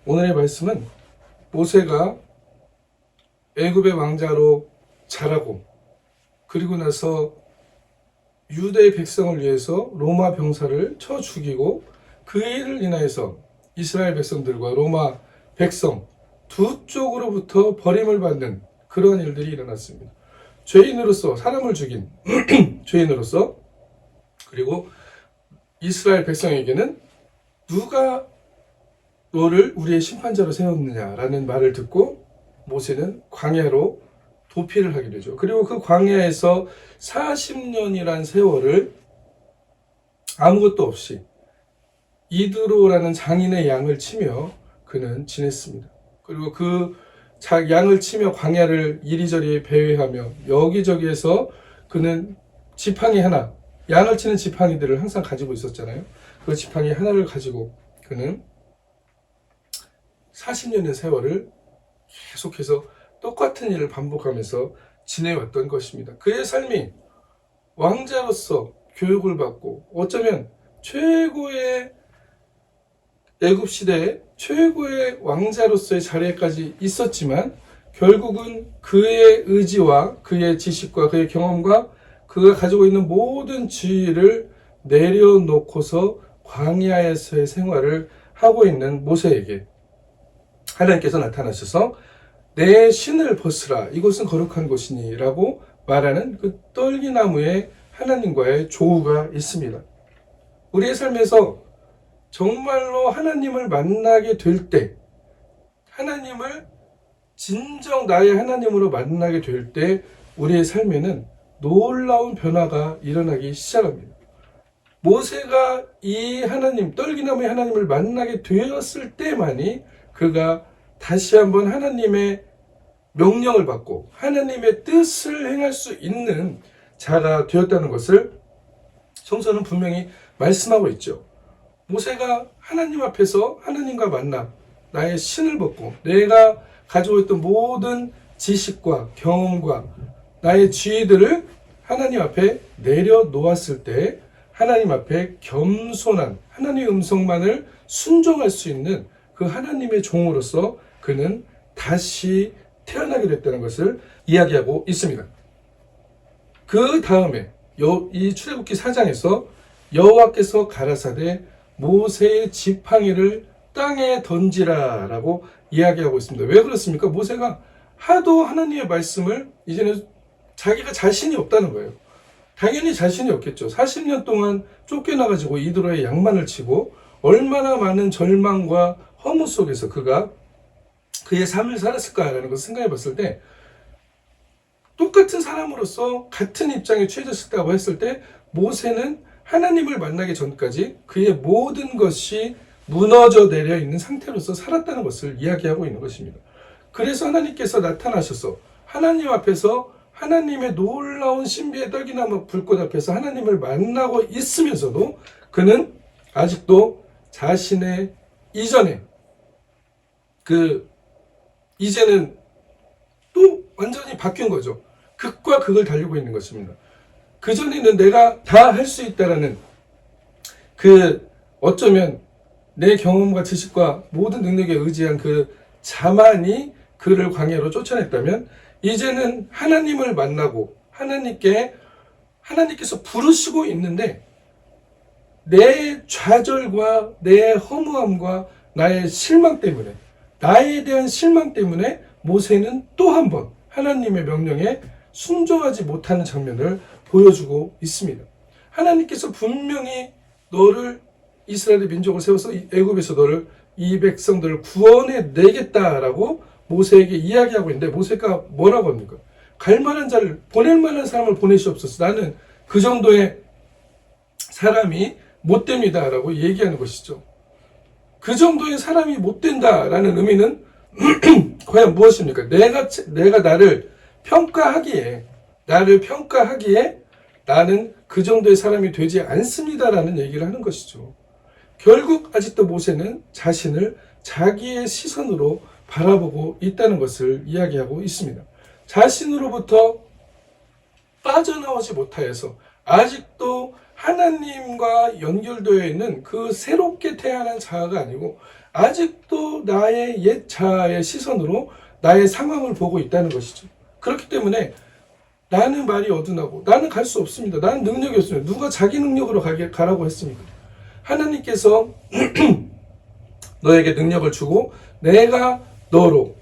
오늘의 말씀은 모세가 애굽의 왕자로 자라고 그리고 나서 유대의 백성을 위해서 로마 병사를 쳐 죽이고 그 일을 인하여서 이스라엘 백성들과 로마 백성 두 쪽으로부터 버림을 받는 그런 일들이 일어났습니다. 죄인으로서 사람을 죽인 죄인으로서 그리고 이스라엘 백성에게는 누가 너를 우리의 심판자로 세웠느냐라는 말을 듣고 모세는 광야로 도피를 하게 되죠. 그리고 그 광야에서 40년이란 세월을 아무것도 없이 이드로라는 장인의 양을 치며 그는 지냈습니다. 그리고 그 양을 치며 광야를 이리저리 배회하며 여기저기에서 그는 지팡이 하나, 양을 치는 지팡이들을 항상 가지고 있었잖아요. 그 지팡이 하나를 가지고 그는 40년의 세월을 계속해서 똑같은 일을 반복하면서 지내왔던 것입니다. 그의 삶이 왕자로서 교육을 받고 어쩌면 최고의 애굽 시대의 최고의 왕자로서의 자리에까지 있었지만 결국은 그의 의지와 그의 지식과 그의 경험과 그가 가지고 있는 모든 지위를 내려놓고서 광야에서의 생활을 하고 있는 모세에게 하나님께서 나타나셔서 내 신을 벗으라 이곳은 거룩한 곳이니 라고 말하는 그 떨기나무에 하나님과의 조우가 있습니다. 우리의 삶에서 정말로 하나님을 만나게 될 때, 하나님을 진정 나의 하나님으로 만나게 될 때 우리의 삶에는 놀라운 변화가 일어나기 시작합니다. 모세가 이 하나님, 떨기나무의 하나님을 만나게 되었을 때만이 그가 다시 한번 하나님의 명령을 받고 하나님의 뜻을 행할 수 있는 자가 되었다는 것을 성서는 분명히 말씀하고 있죠. 모세가 하나님 앞에서 하나님과 만나 나의 신을 벗고 내가 가지고 있던 모든 지식과 경험과 나의 지위들을 하나님 앞에 내려놓았을 때 하나님 앞에 겸손한 하나님의 음성만을 순종할 수 있는 그 하나님의 종으로서 그는 다시 태어나게 됐다는 것을 이야기하고 있습니다. 그 다음에 이 출애굽기 4장에서 여호와께서 가라사대 모세의 지팡이를 땅에 던지라 라고 이야기하고 있습니다. 왜 그렇습니까? 모세가 하도 하나님의 말씀을 이제는 자기가 자신이 없다는 거예요. 당연히 자신이 없겠죠. 40년 동안 쫓겨나가지고 이드로의 양만을 치고 얼마나 많은 절망과 허무 속에서 그가 그의 삶을 살았을까라는 것을 생각해 봤을 때 똑같은 사람으로서 같은 입장에 처해졌다고 했을 때 모세는 하나님을 만나기 전까지 그의 모든 것이 무너져 내려 있는 상태로서 살았다는 것을 이야기하고 있는 것입니다. 그래서 하나님께서 나타나셔서 하나님 앞에서 하나님의 놀라운 신비의 떨기나무 불꽃 앞에서 하나님을 만나고 있으면서도 그는 아직도 자신의 이전에 이제는 또 완전히 바뀐 거죠. 극과 극을 달리고 있는 것입니다. 그전에는 내가 다 할 수 있다라는 어쩌면 내 경험과 지식과 모든 능력에 의지한 그 자만이 그를 광야로 쫓아냈다면 이제는 하나님을 만나고 하나님께서 부르시고 있는데 내 좌절과 내 허무함과 나의 실망 때문에 나에 대한 실망 때문에 모세는 또 한 번 하나님의 명령에 순종하지 못하는 장면을 보여주고 있습니다. 하나님께서 분명히 너를 이스라엘의 민족을 세워서 애굽에서 너를 이 백성들을 구원해 내겠다라고 모세에게 이야기하고 있는데 모세가 뭐라고 합니까? 갈 만한 자를 보낼 만한 사람을 보내시옵소서. 나는 그 정도의 사람이 못 됩니다라고 얘기하는 것이죠. 그 정도의 사람이 못 된다라는 의미는 과연 무엇입니까? 내가 나를 평가하기에 나는 그 정도의 사람이 되지 않습니다라는 얘기를 하는 것이죠. 결국 아직도 모세는 자신을 자기의 시선으로 바라보고 있다는 것을 이야기하고 있습니다. 자신으로부터 빠져나오지 못하여서 아직도 하나님과 연결되어 있는 그 새롭게 태어난 자아가 아니고 아직도 나의 옛 자아의 시선으로 나의 상황을 보고 있다는 것이죠. 그렇기 때문에 나는 말이 어둔하고 나는 갈 수 없습니다. 나는 능력이 없습니다. 누가 자기 능력으로 가라고 했습니까? 하나님께서 너에게 능력을 주고 내가 너로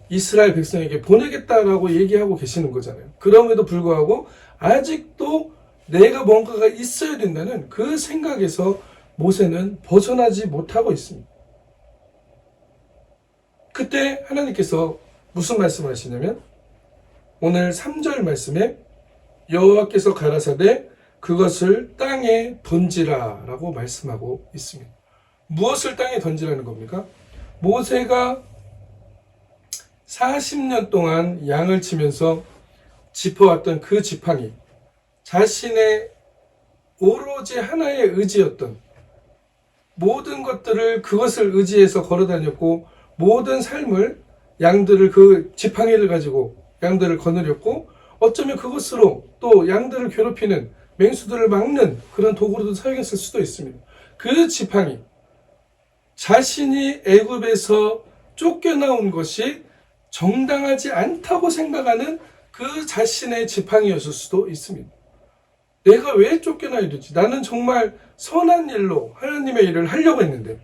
이스라엘 백성에게 보내겠다라고 얘기하고 계시는 거잖아요. 그럼에도 불구하고 아직도 내가 뭔가가 있어야 된다는 그 생각에서 모세는 벗어나지 못하고 있습니다. 그때 하나님께서 무슨 말씀을 하시냐면 오늘 3절 말씀에 여호와께서 가라사대 그것을 땅에 던지라 라고 말씀하고 있습니다. 무엇을 땅에 던지라는 겁니까? 모세가 40년 동안 양을 치면서 짚어왔던 그 지팡이, 자신의 오로지 하나의 의지였던 모든 것들을 그것을 의지해서 걸어다녔고 모든 삶을 양들을 그 지팡이를 가지고 양들을 거느렸고 어쩌면 그것으로 또 양들을 괴롭히는 맹수들을 막는 그런 도구로도 사용했을 수도 있습니다. 그 지팡이, 자신이 애굽에서 쫓겨나온 것이 정당하지 않다고 생각하는 그 자신의 지팡이였을 수도 있습니다. 내가 왜 쫓겨나야 되지? 나는 정말 선한 일로 하나님의 일을 하려고 했는데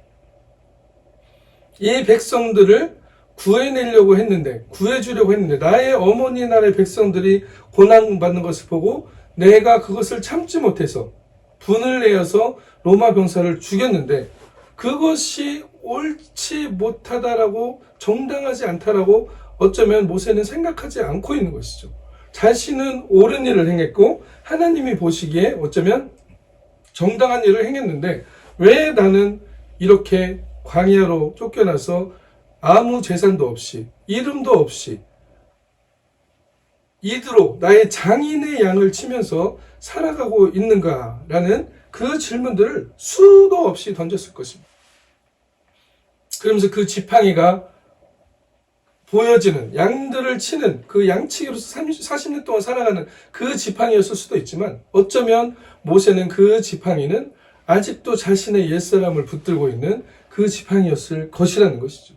이 백성들을 구해내려고 했는데 구해주려고 했는데 나의 어머니 나라의 백성들이 고난받는 것을 보고 내가 그것을 참지 못해서 분을 내어서 로마 병사를 죽였는데 그것이 옳지 못하다라고 정당하지 않다라고 어쩌면 모세는 생각하지 않고 있는 것이죠. 자신은 옳은 일을 행했고 하나님이 보시기에 어쩌면 정당한 일을 행했는데 왜 나는 이렇게 광야로 쫓겨나서 아무 재산도 없이 이름도 없이 이대로 나의 장인의 양을 치면서 살아가고 있는가라는 그 질문들을 수도 없이 던졌을 것입니다. 그러면서 그 지팡이가 보여지는 양들을 치는 그 양치기로서 40년 동안 살아가는 그 지팡이였을 수도 있지만 어쩌면 모세는 그 지팡이는 아직도 자신의 옛사람을 붙들고 있는 그 지팡이였을 것이라는 것이죠.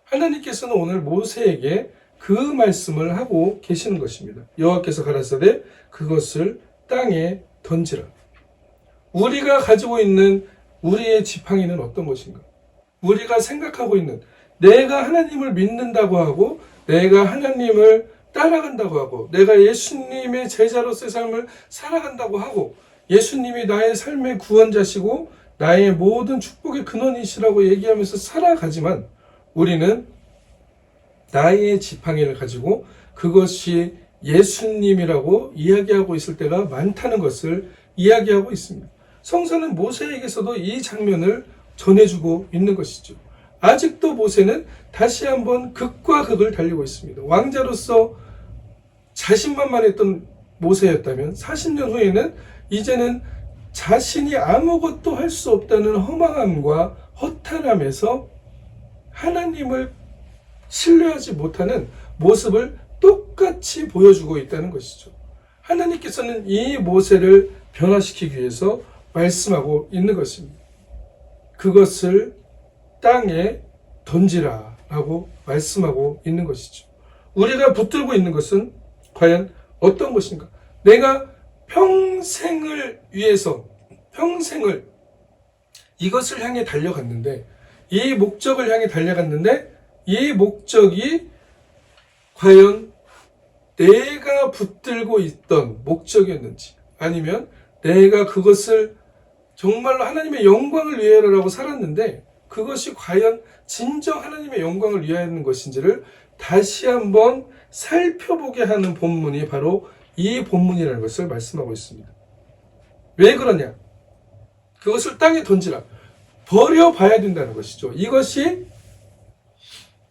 하나님께서는 오늘 모세에게 그 말씀을 하고 계시는 것입니다. 여호와께서 가라사대 그것을 땅에 던지라. 우리가 가지고 있는 우리의 지팡이는 어떤 것인가? 우리가 생각하고 있는 내가 하나님을 믿는다고 하고 내가 하나님을 따라간다고 하고 내가 예수님의 제자로서의 삶을 살아간다고 하고 예수님이 나의 삶의 구원자시고 나의 모든 축복의 근원이시라고 얘기하면서 살아가지만 우리는 나의 지팡이를 가지고 그것이 예수님이라고 이야기하고 있을 때가 많다는 것을 이야기하고 있습니다. 성서는 모세에게서도 이 장면을 전해주고 있는 것이죠. 아직도 모세는 다시 한번 극과 극을 달리고 있습니다. 왕자로서 자신만만했던 모세였다면 40년 후에는 이제는 자신이 아무것도 할 수 없다는 허망함과 허탈함에서 하나님을 신뢰하지 못하는 모습을 똑같이 보여주고 있다는 것이죠. 하나님께서는 이 모세를 변화시키기 위해서 말씀하고 있는 것입니다. 그것을 땅에 던지라 라고 말씀하고 있는 것이죠. 우리가 붙들고 있는 것은 과연 어떤 것인가? 내가 평생을 위해서 평생을 이것을 향해 달려갔는데 이 목적을 향해 달려갔는데 이 목적이 과연 내가 붙들고 있던 목적이었는지 아니면 내가 그것을 정말로 하나님의 영광을 위하여라고 살았는데 그것이 과연 진정 하나님의 영광을 위하여는 것인지를 다시 한번 살펴보게 하는 본문이 바로 이 본문이라는 것을 말씀하고 있습니다. 왜 그러냐? 그것을 땅에 던지라. 버려봐야 된다는 것이죠. 이것이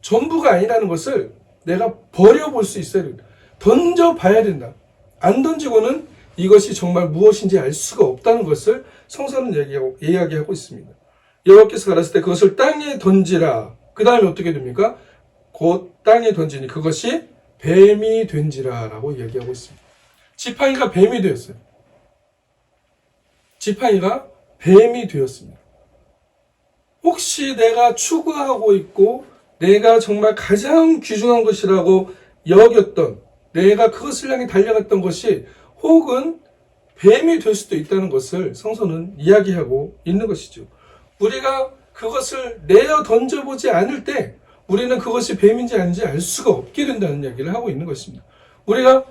전부가 아니라는 것을 내가 버려볼 수 있어야 된다. 던져봐야 된다. 안 던지고는 이것이 정말 무엇인지 알 수가 없다는 것을 성서는 이야기하고 있습니다. 여호와께서 가라사대 때 그것을 땅에 던지라. 그 다음에 어떻게 됩니까? 곧 땅에 던지니 그것이 뱀이 된지라 라고 이야기하고 있습니다. 지팡이가 뱀이 되었어요. 지팡이가 뱀이 되었습니다. 혹시 내가 추구하고 있고 내가 정말 가장 귀중한 것이라고 여겼던, 내가 그것을 향해 달려갔던 것이 혹은 뱀이 될 수도 있다는 것을 성서는 이야기하고 있는 것이죠. 우리가 그것을 내어 던져보지 않을 때 우리는 그것이 뱀인지 아닌지 알 수가 없게 된다는 이야기를 하고 있는 것입니다. 우리가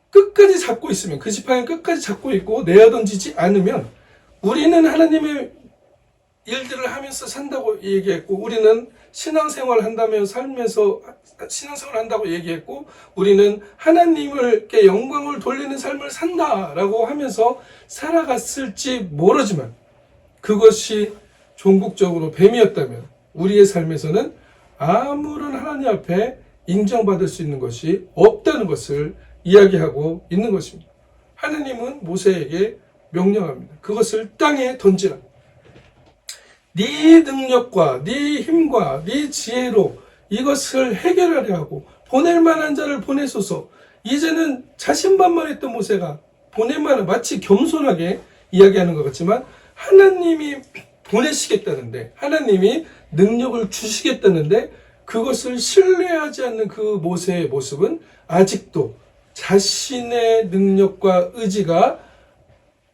끝까지 잡고 있으면, 그 지팡이를 끝까지 잡고 있고 내어 던지지 않으면 우리는 하나님의 일들을 하면서 산다고 얘기했고, 우리는 신앙생활 한다며 살면서 신앙생활 한다고 얘기했고, 우리는 하나님께 영광을 돌리는 삶을 산다라고 하면서 살아갔을지 모르지만 그것이 종국적으로 뱀이었다면 우리의 삶에서는 아무런 하나님 앞에 인정받을 수 있는 것이 없다는 것을 이야기하고 있는 것입니다. 하나님은 모세에게 명령합니다. 그것을 땅에 던지라. 네 능력과 네 힘과 네 지혜로 이것을 해결하려 하고 보낼 만한 자를 보내소서. 이제는 자신만만했던 모세가 보낼 만한, 마치 겸손하게 이야기하는 것 같지만 하나님이 보내시겠다는데, 하나님이 능력을 주시겠다는데 그것을 신뢰하지 않는 그 모세의 모습은 아직도 자신의 능력과 의지가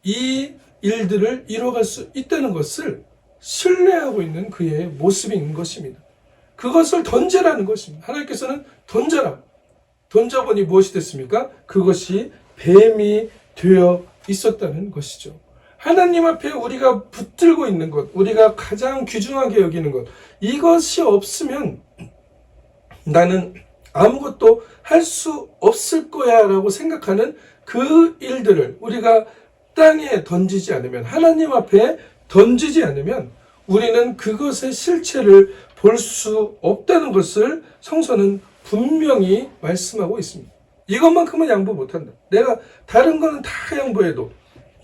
이 일들을 이뤄갈 수 있다는 것을 신뢰하고 있는 그의 모습인 것입니다. 그것을 던지라는 것입니다. 하나님께서는 던져라. 던져보니 무엇이 됐습니까? 그것이 뱀이 되어 있었다는 것이죠. 하나님 앞에 우리가 붙들고 있는 것, 우리가 가장 귀중하게 여기는 것, 이것이 없으면 나는 아무것도 할 수 없을 거야 라고 생각하는 그 일들을 우리가 땅에 던지지 않으면, 하나님 앞에 던지지 않으면 우리는 그것의 실체를 볼 수 없다는 것을 성서는 분명히 말씀하고 있습니다. 이것만큼은 양보 못한다. 내가 다른 거는 다 양보해도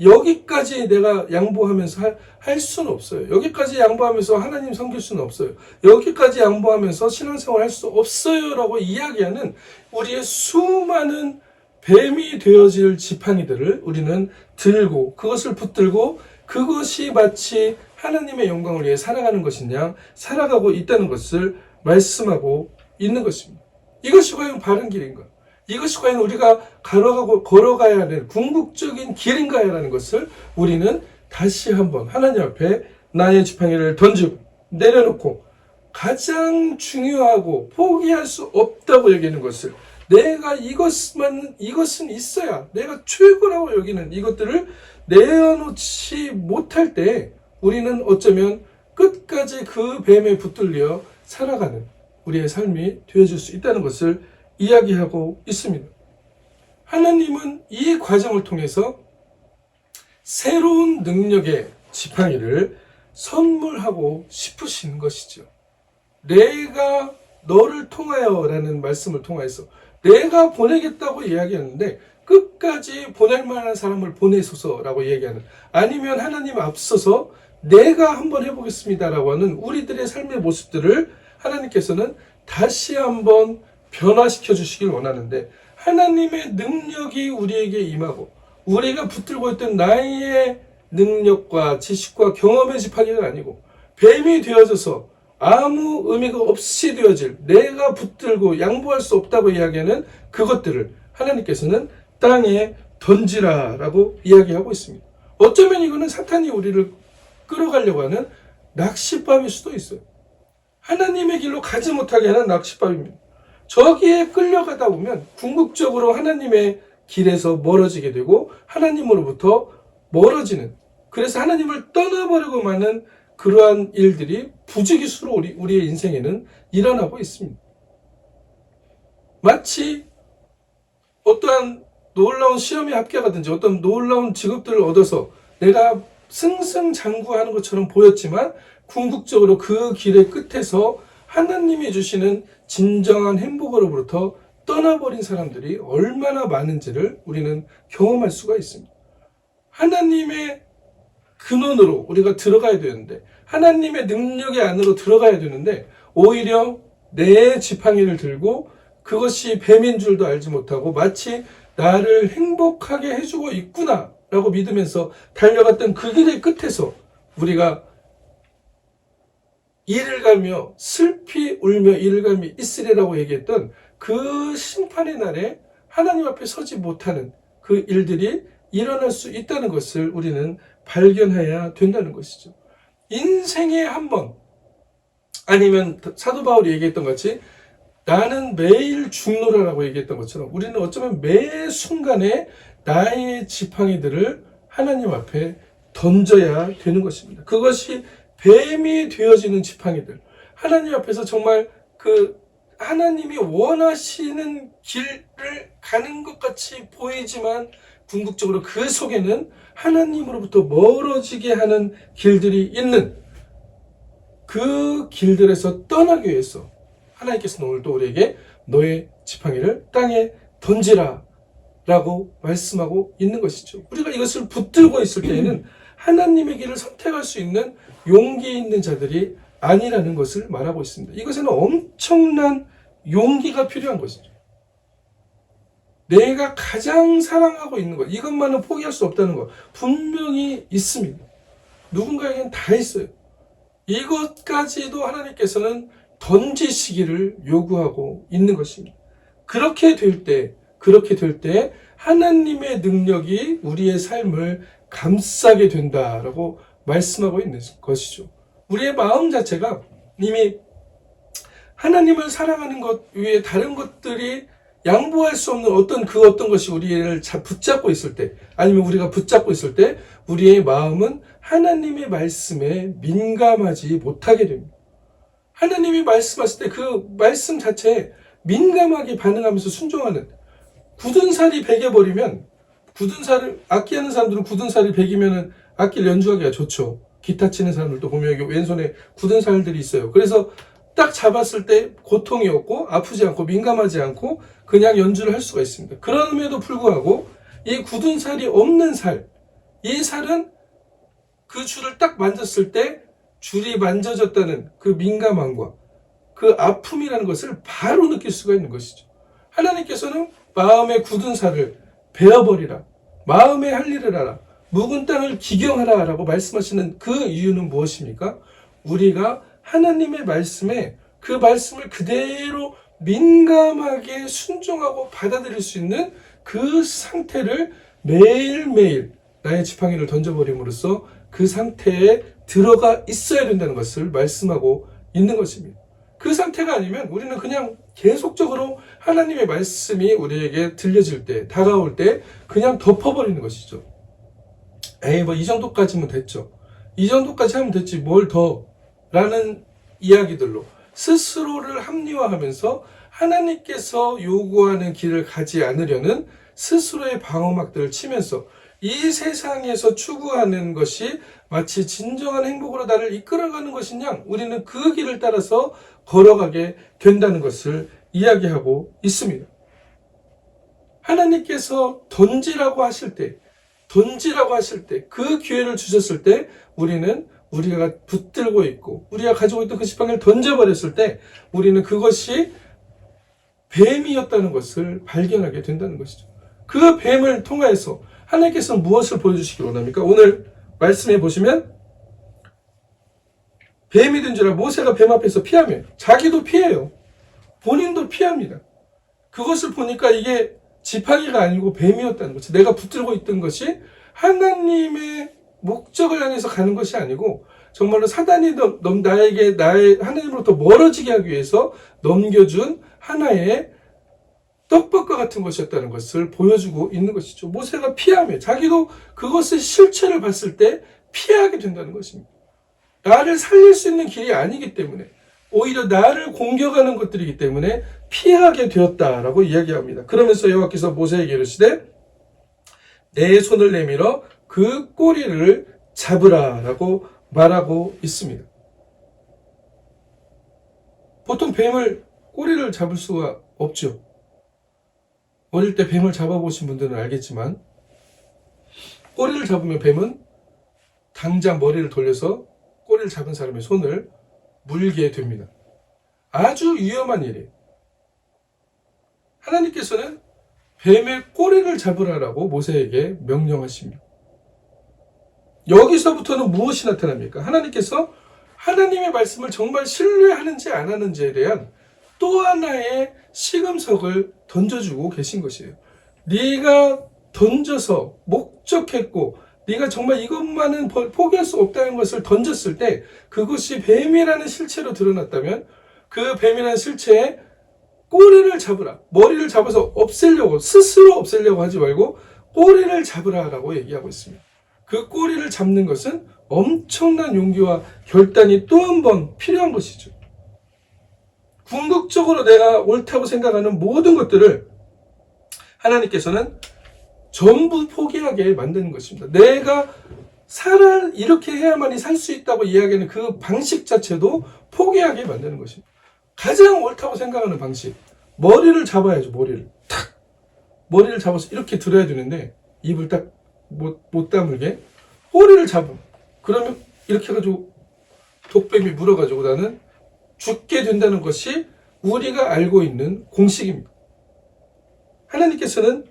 여기까지 내가 양보하면서 할 수는 없어요. 여기까지 양보하면서 하나님 섬길 수는 없어요. 여기까지 양보하면서 신앙생활 할 수 없어요 라고 이야기하는 우리의 수많은 뱀이 되어질 지팡이들을 우리는 들고, 그것을 붙들고 그것이 마치 하나님의 영광을 위해 살아가는 것이냐 살아가고 있다는 것을 말씀하고 있는 것입니다. 이것이 과연 바른 길인가? 이것이 과연 우리가 걸어가야 하는 궁극적인 길인가라는 것을 우리는 다시 한번 하나님 앞에 나의 지팡이를 던지고 내려놓고 가장 중요하고 포기할 수 없다고 여기는 것을, 내가 이것은 있어야 내가 최고라고 여기는 이것들을 내어놓지 못할 때 우리는 어쩌면 끝까지 그 뱀에 붙들려 살아가는 우리의 삶이 되어질 수 있다는 것을 이야기하고 있습니다. 하나님은 이 과정을 통해서 새로운 능력의 지팡이를 선물하고 싶으신 것이죠. 내가 너를 통하여 라는 말씀을 통해서 내가 보내겠다고 이야기하는데 끝까지 보낼 만한 사람을 보내소서라고 이야기하는, 아니면 하나님 앞서서 내가 한번 해보겠습니다라고 하는 우리들의 삶의 모습들을 하나님께서는 다시 한번 변화시켜 주시길 원하는데, 하나님의 능력이 우리에게 임하고 우리가 붙들고 있던 나의 능력과 지식과 경험의 지팡이가 아니고 뱀이 되어져서 아무 의미가 없이 되어질, 내가 붙들고 양보할 수 없다고 이야기하는 그것들을 하나님께서는 땅에 던지라라고 이야기하고 있습니다. 어쩌면 이거는 사탄이 우리를 끌어가려고 하는 낚싯밥일 수도 있어요. 하나님의 길로 가지 못하게 하는 낚싯밥입니다. 저기에 끌려가다 보면 궁극적으로 하나님의 길에서 멀어지게 되고 하나님으로부터 멀어지는, 그래서 하나님을 떠나버리고 마는 그러한 일들이 부지기수로 우리의 인생에는 일어나고 있습니다. 마치 어떠한 놀라운 시험에 합격하든지 어떤 놀라운 직업들을 얻어서 내가 승승장구하는 것처럼 보였지만 궁극적으로 그 길의 끝에서 하나님이 주시는 진정한 행복으로부터 떠나버린 사람들이 얼마나 많은지를 우리는 경험할 수가 있습니다. 하나님의 근원으로 우리가 들어가야 되는데, 하나님의 능력의 안으로 들어가야 되는데 오히려 내 지팡이를 들고 그것이 뱀인 줄도 알지 못하고 마치 나를 행복하게 해주고 있구나 라고 믿으면서 달려갔던 그 길의 끝에서 우리가 이를 갈며 슬피 울며 이를 갈며 있으리라고 얘기했던 그 심판의 날에 하나님 앞에 서지 못하는 그 일들이 일어날 수 있다는 것을 우리는 발견해야 된다는 것이죠. 인생에 한 번, 아니면 사도 바울이 얘기했던 것 같이 나는 매일 죽노라라고 얘기했던 것처럼 우리는 어쩌면 매 순간에 나의 지팡이들을 하나님 앞에 던져야 되는 것입니다. 그것이 뱀이 되어지는 지팡이들, 하나님 앞에서 정말 그 하나님이 원하시는 길을 가는 것 같이 보이지만 궁극적으로 그 속에는 하나님으로부터 멀어지게 하는 길들이 있는 그 길들에서 떠나기 위해서 하나님께서는 오늘 또 우리에게 너의 지팡이를 땅에 던지라 라고 말씀하고 있는 것이죠. 우리가 이것을 붙들고 있을 때에는 하나님의 길을 선택할 수 있는 용기 있는 자들이 아니라는 것을 말하고 있습니다. 이것에는 엄청난 용기가 필요한 것이죠. 내가 가장 사랑하고 있는 것, 이것만은 포기할 수 없다는 것 분명히 있습니다. 누군가에겐 다 있어요. 이것까지도 하나님께서는 던지시기를 요구하고 있는 것입니다. 그렇게 될 때 하나님의 능력이 우리의 삶을 감싸게 된다라고 말씀하고 있는 것이죠. 우리의 마음 자체가 이미 하나님을 사랑하는 것 외에 다른 것들이 양보할 수 없는 어떤 것이 우리를 붙잡고 있을 때, 아니면 우리가 붙잡고 있을 때 우리의 마음은 하나님의 말씀에 민감하지 못하게 됩니다. 하나님이 말씀하실 때 그 말씀 자체에 민감하게 반응하면서 순종하는, 굳은 살이 베겨버리면, 악기하는 사람들은 굳은 살이 베기면 악기를 연주하기가 좋죠. 기타 치는 사람들도 보면 여기 왼손에 굳은 살들이 있어요. 그래서 딱 잡았을 때 고통이 없고 아프지 않고 민감하지 않고 그냥 연주를 할 수가 있습니다. 그럼에도 불구하고 이 굳은 살이 없는 살, 이 살은 그 줄을 딱 만졌을 때 줄이 만져졌다는 그 민감함과 그 아픔이라는 것을 바로 느낄 수가 있는 것이죠. 하나님께서는 마음의 굳은 살을 베어버리라, 마음에 할 일을 하라, 묵은 땅을 기경하라 라고 말씀하시는 그 이유는 무엇입니까? 우리가 하나님의 말씀에 그 말씀을 그대로 민감하게 순종하고 받아들일 수 있는 그 상태를 매일매일 나의 지팡이를 던져버림으로써 그 상태에 들어가 있어야 된다는 것을 말씀하고 있는 것입니다. 그 상태가 아니면 우리는 그냥 계속적으로 하나님의 말씀이 우리에게 들려질 때, 다가올 때 그냥 덮어버리는 것이죠. 에이, 이 정도까지면 됐죠. 이 정도까지 하면 됐지 뭘 더 라는 이야기들로 스스로를 합리화하면서 하나님께서 요구하는 길을 가지 않으려는 스스로의 방어막들을 치면서 이 세상에서 추구하는 것이 마치 진정한 행복으로 나를 이끌어가는 것이냐, 우리는 그 길을 따라서 걸어가게 된다는 것을 이야기하고 있습니다. 하나님께서 던지라고 하실 때, 그 기회를 주셨을 때 우리가 붙들고 있고 우리가 가지고 있던 그 지팡이를 던져버렸을 때 우리는 그것이 뱀이었다는 것을 발견하게 된다는 것이죠. 그 뱀을 통해서 하나님께서는 무엇을 보여주시기 원합니까? 오늘 말씀해 보시면 뱀이 된 줄 알고 모세가 뱀 앞에서 피하면 자기도 피해요. 본인도 피합니다. 그것을 보니까 이게 지팡이가 아니고 뱀이었다는 거죠. 내가 붙들고 있던 것이 하나님의 목적을 향해서 가는 것이 아니고 정말로 사단이 나에게 나의 하나님으로부터 멀어지게 하기 위해서 넘겨준 하나의 떡밥과 같은 것이었다는 것을 보여주고 있는 것이죠. 모세가 피하며 자기도 그것의 실체를 봤을 때 피하게 된다는 것입니다. 나를 살릴 수 있는 길이 아니기 때문에, 오히려 나를 공격하는 것들이기 때문에 피하게 되었다라고 이야기합니다. 그러면서 여호와께서 모세에게 이르시되 내 손을 내밀어 그 꼬리를 잡으라라고 말하고 있습니다. 보통 뱀을 꼬리를 잡을 수가 없죠. 어릴 때 뱀을 잡아보신 분들은 알겠지만 꼬리를 잡으면 뱀은 당장 머리를 돌려서 꼬리를 잡은 사람의 손을 물게 됩니다. 아주 위험한 일이에요. 하나님께서는 뱀의 꼬리를 잡으라라고 모세에게 명령하십니다. 여기서부터는 무엇이 나타납니까? 하나님께서 하나님의 말씀을 정말 신뢰하는지 안 하는지에 대한 또 하나의 시금석을 던져주고 계신 것이에요. 네가 던져서 목적했고 네가 정말 이것만은 포기할 수 없다는 것을 던졌을 때 그것이 뱀이라는 실체로 드러났다면 그 뱀이라는 실체에 꼬리를 잡으라. 머리를 잡아서 없애려고, 스스로 없애려고 하지 말고 꼬리를 잡으라라고 얘기하고 있습니다. 그 꼬리를 잡는 것은 엄청난 용기와 결단이 또 한 번 필요한 것이죠. 궁극적으로 내가 옳다고 생각하는 모든 것들을 하나님께서는 전부 포기하게 만드는 것입니다. 내가 이렇게 해야만이 살 수 있다고 이야기하는 그 방식 자체도 포기하게 만드는 것입니다. 가장 옳다고 생각하는 방식. 머리를 잡아야죠, 머리를. 탁! 머리를 잡아서 이렇게 들어야 되는데, 입을 딱 못 다물게. 꼬리를 잡아. 그러면 이렇게 해가지고, 독뱀이 물어가지고 나는 죽게 된다는 것이 우리가 알고 있는 공식입니다. 하나님께서는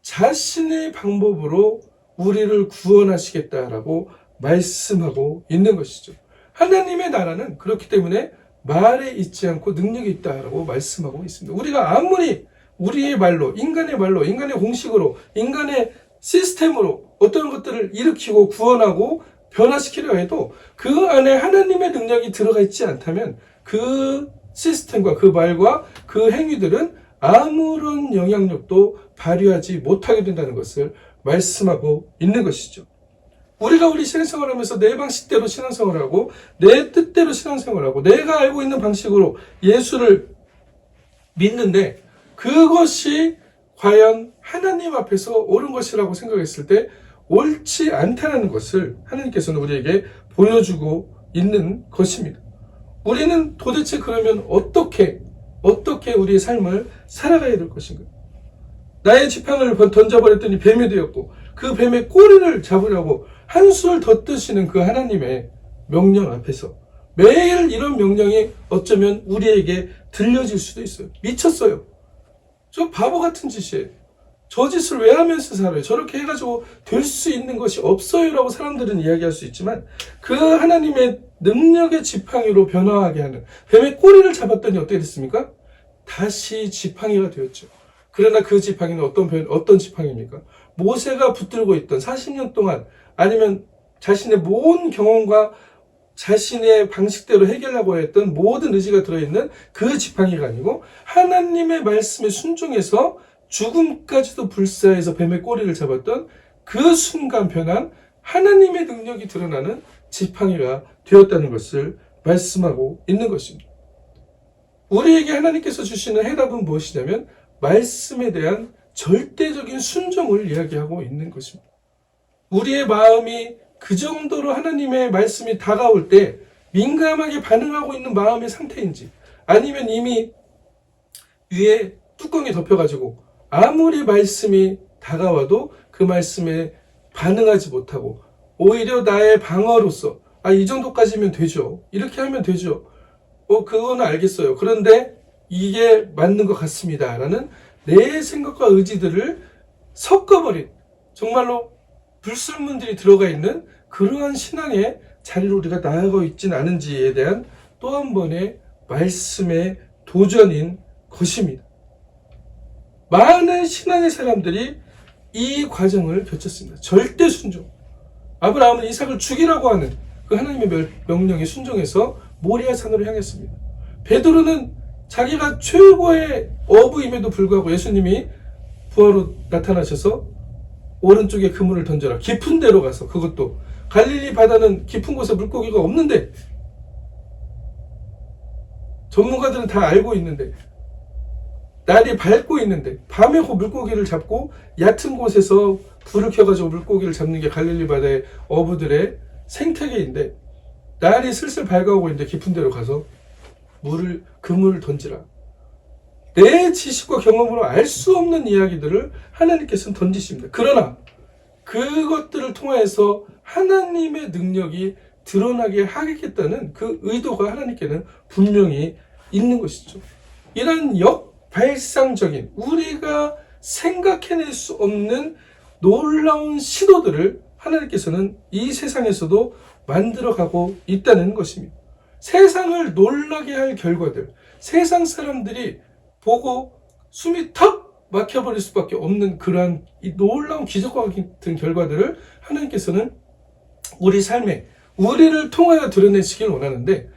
자신의 방법으로 우리를 구원하시겠다라고 말씀하고 있는 것이죠. 하나님의 나라는 그렇기 때문에 말에 있지 않고 능력이 있다라고 말씀하고 있습니다. 우리가 아무리 우리의 말로, 인간의 공식으로, 인간의 시스템으로 어떤 것들을 일으키고 구원하고 변화시키려 해도 그 안에 하나님의 능력이 들어가 있지 않다면 그 시스템과 그 말과 그 행위들은 아무런 영향력도 발휘하지 못하게 된다는 것을 말씀하고 있는 것이죠. 우리가 우리 신앙생활을 하면서 내 방식대로 신앙생활을 하고 내 뜻대로 신앙생활을 하고 내가 알고 있는 방식으로 예수를 믿는데 그것이 과연 하나님 앞에서 옳은 것이라고 생각했을 때 옳지 않다는 것을 하나님께서는 우리에게 보여주고 있는 것입니다. 우리는 도대체 그러면 어떻게 우리의 삶을 살아가야 될 것인가? 나의 지팡이를 던져버렸더니 뱀이 되었고 그 뱀의 꼬리를 잡으려고 한술 더 뜨시는 그 하나님의 명령 앞에서 매일 이런 명령이 어쩌면 우리에게 들려질 수도 있어요. 미쳤어요. 저 바보 같은 짓이에요. 저 짓을 왜 하면서 살아요? 저렇게 해가지고 될 수 있는 것이 없어요 라고 사람들은 이야기할 수 있지만 그 하나님의 능력의 지팡이로 변화하게 하는 뱀의 꼬리를 잡았더니 어떻게 됐습니까? 다시 지팡이가 되었죠. 그러나 그 지팡이는 어떤 지팡이입니까? 모세가 붙들고 있던 40년 동안 아니면 자신의 모든 경험과 자신의 방식대로 해결하고 했던 모든 의지가 들어있는 그 지팡이가 아니고 하나님의 말씀에 순종해서 죽음까지도 불사해서 뱀의 꼬리를 잡았던 그 순간 변한 하나님의 능력이 드러나는 지팡이가 되었다는 것을 말씀하고 있는 것입니다. 우리에게 하나님께서 주시는 해답은 무엇이냐면 말씀에 대한 절대적인 순종을 이야기하고 있는 것입니다. 우리의 마음이 그 정도로 하나님의 말씀이 다가올 때 민감하게 반응하고 있는 마음의 상태인지 아니면 이미 위에 뚜껑이 덮여가지고 아무리 말씀이 다가와도 그 말씀에 반응하지 못하고 오히려 나의 방어로서 이 정도까지면 되죠. 이렇게 하면 되죠. 그거는 알겠어요. 그런데 이게 맞는 것 같습니다. 라는 내 생각과 의지들을 섞어버린 정말로 불순물들이 들어가 있는 그러한 신앙의 자리로 우리가 나아가고 있지는 않은지에 대한 또 한 번의 말씀의 도전인 것입니다. 많은 신앙의 사람들이 이 과정을 거쳤습니다. 절대 순종. 아브라함은 이삭을 죽이라고 하는 그 하나님의 명령에 순종해서 모리아 산으로 향했습니다. 베드로는 자기가 최고의 어부임에도 불구하고 예수님이 부하로 나타나셔서 오른쪽에 그물을 던져라. 깊은 데로 가서 그것도 갈릴리 바다는 깊은 곳에 물고기가 없는데 전문가들은 다 알고 있는데 날이 밝고 있는데 밤에 그 물고기를 잡고 얕은 곳에서 불을 켜가지고 물고기를 잡는 게 갈릴리 바다의 어부들의 생태계인데 날이 슬슬 밝아오고 있는데 깊은 데로 가서 그물을 던지라. 내 지식과 경험으로 알 수 없는 이야기들을 하나님께서는 던지십니다. 그러나 그것들을 통해서 하나님의 능력이 드러나게 하겠다는 그 의도가 하나님께는 분명히 있는 것이죠. 이런 역발상적인 우리가 생각해낼 수 없는 놀라운 시도들을 하나님께서는 이 세상에서도 만들어가고 있다는 것입니다. 세상을 놀라게 할 결과들, 세상 사람들이 보고 숨이 턱 막혀버릴 수밖에 없는 그러한 이 놀라운 기적과 같은 결과들을 하나님께서는 우리 삶에 우리를 통하여 드러내시길 원하는데,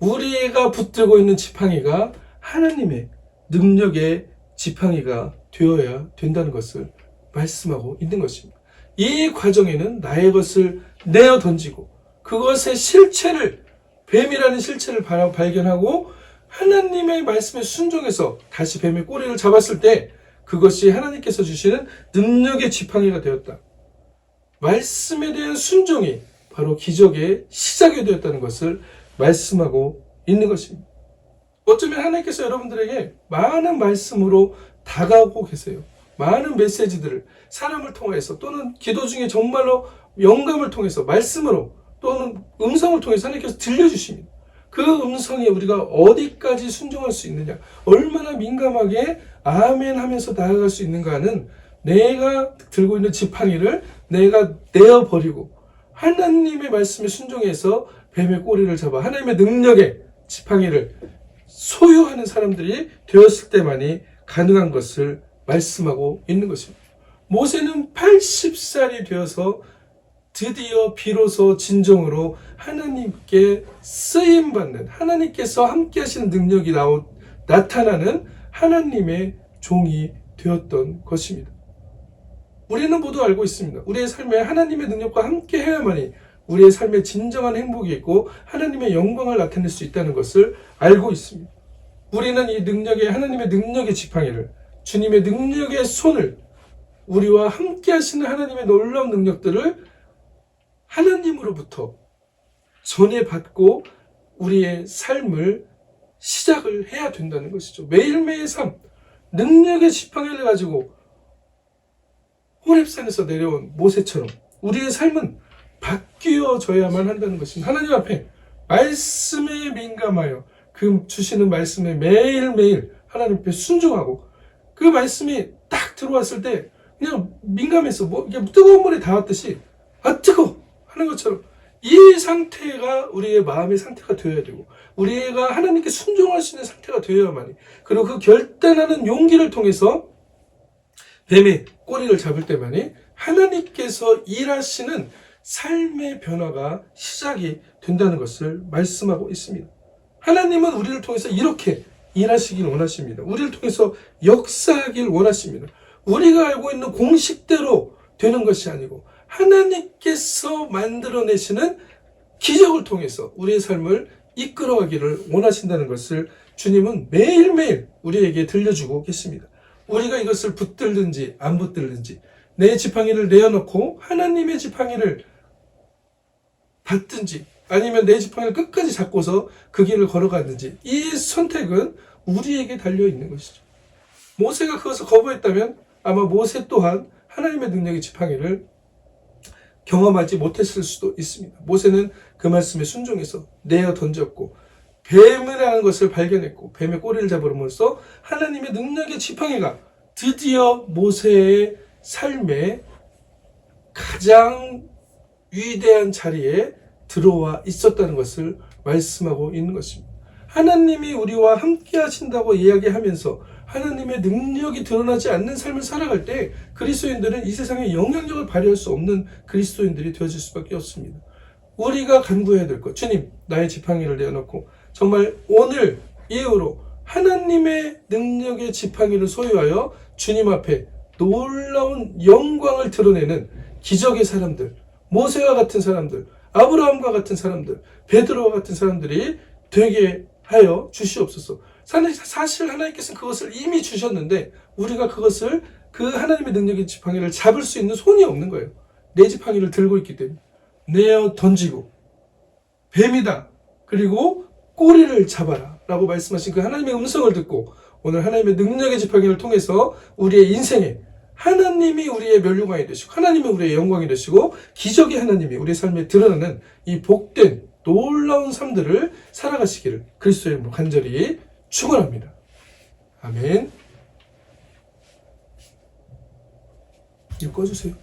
우리가 붙들고 있는 지팡이가 하나님의 능력의 지팡이가 되어야 된다는 것을 말씀하고 있는 것입니다. 이 과정에는 나의 것을 내어 던지고 그것의 실체를, 뱀이라는 실체를 발견하고 하나님의 말씀에 순종해서 다시 뱀의 꼬리를 잡았을 때 그것이 하나님께서 주시는 능력의 지팡이가 되었다. 말씀에 대한 순종이 바로 기적의 시작이 되었다는 것을 말씀하고 있는 것입니다. 어쩌면 하나님께서 여러분들에게 많은 말씀으로 다가오고 계세요. 많은 메시지들을 사람을 통해서 또는 기도 중에 정말로 영감을 통해서 말씀으로 또는 음성을 통해서 하나님께서 들려주십니다. 그 음성에 우리가 어디까지 순종할 수 있느냐, 얼마나 민감하게 아멘 하면서 나아갈 수 있는가는 내가 들고 있는 지팡이를 내가 내어버리고 하나님의 말씀에 순종해서 뱀의 꼬리를 잡아 하나님의 능력의 지팡이를 소유하는 사람들이 되었을 때만이 가능한 것을 말씀하고 있는 것입니다. 모세는 80살이 되어서 드디어 비로소 진정으로 하나님께 쓰임받는, 하나님께서 함께 하시는 능력이 나타나는 하나님의 종이 되었던 것입니다. 우리는 모두 알고 있습니다. 우리의 삶에 하나님의 능력과 함께 해야만이 우리의 삶에 진정한 행복이 있고 하나님의 영광을 나타낼 수 있다는 것을 알고 있습니다. 우리는 이 능력의, 하나님의 능력의 지팡이를, 주님의 능력의 손을, 우리와 함께 하시는 하나님의 놀라운 능력들을 하나님으로부터 전해받고 우리의 삶을 시작을 해야 된다는 것이죠. 매일매일 삶, 능력의 지팡이를 가지고 호렙산에서 내려온 모세처럼 우리의 삶은 바뀌어져야만 한다는 것입니다. 하나님 앞에 말씀에 민감하여 그 주시는 말씀에 매일매일 하나님 앞에 순종하고, 그 말씀이 딱 들어왔을 때 그냥 민감해서 이게 뜨거운 물에 닿았듯이 뜨거워 하는 것처럼 이 상태가 우리의 마음의 상태가 되어야 되고, 우리가 하나님께 순종할 수 있는 상태가 되어야만이, 그리고 그 결단하는 용기를 통해서 뱀의 꼬리를 잡을 때만이 하나님께서 일하시는 삶의 변화가 시작이 된다는 것을 말씀하고 있습니다. 하나님은 우리를 통해서 이렇게 일하시길 원하십니다. 우리를 통해서 역사하길 원하십니다. 우리가 알고 있는 공식대로 되는 것이 아니고 하나님께서 만들어내시는 기적을 통해서 우리의 삶을 이끌어가기를 원하신다는 것을 주님은 매일매일 우리에게 들려주고 계십니다. 우리가 이것을 붙들든지 안 붙들든지, 내 지팡이를 내어놓고 하나님의 지팡이를 받든지 아니면 내 지팡이를 끝까지 잡고서 그 길을 걸어가든지, 이 선택은 우리에게 달려있는 것이죠. 모세가 그것을 거부했다면 아마 모세 또한 하나님의 능력의 지팡이를 경험하지 못했을 수도 있습니다. 모세는 그 말씀에 순종해서 내어 던졌고 뱀이라는 것을 발견했고 뱀의 꼬리를 잡으로써 하나님의 능력의 지팡이가 드디어 모세의 삶에 가장 위대한 자리에 들어와 있었다는 것을 말씀하고 있는 것입니다. 하나님이 우리와 함께 하신다고 이야기하면서 하나님의 능력이 드러나지 않는 삶을 살아갈 때 그리스도인들은 이 세상에 영향력을 발휘할 수 없는 그리스도인들이 되어질 수밖에 없습니다. 우리가 간구해야 될 것, 주님, 나의 지팡이를 내어놓고 정말 오늘 이후로 하나님의 능력의 지팡이를 소유하여 주님 앞에 놀라운 영광을 드러내는 기적의 사람들, 모세와 같은 사람들, 아브라함과 같은 사람들, 베드로와 같은 사람들이 되게 하여 주시옵소서. 사실 하나님께서는 그것을 이미 주셨는데 우리가 그것을, 그 하나님의 능력의 지팡이를 잡을 수 있는 손이 없는 거예요. 내 지팡이를 들고 있기 때문에 내어 던지고 뱀이다, 그리고 꼬리를 잡아라 라고 말씀하신 그 하나님의 음성을 듣고 오늘 하나님의 능력의 지팡이를 통해서 우리의 인생에 하나님이 우리의 멸류관이 되시고 하나님이 우리의 영광이 되시고 기적의 하나님이 우리의 삶에 드러나는 이 복된 놀라운 삶들을 살아가시기를 그리스도의 이름으로 간절히 축원합니다. 아멘. 이거 꺼주세요.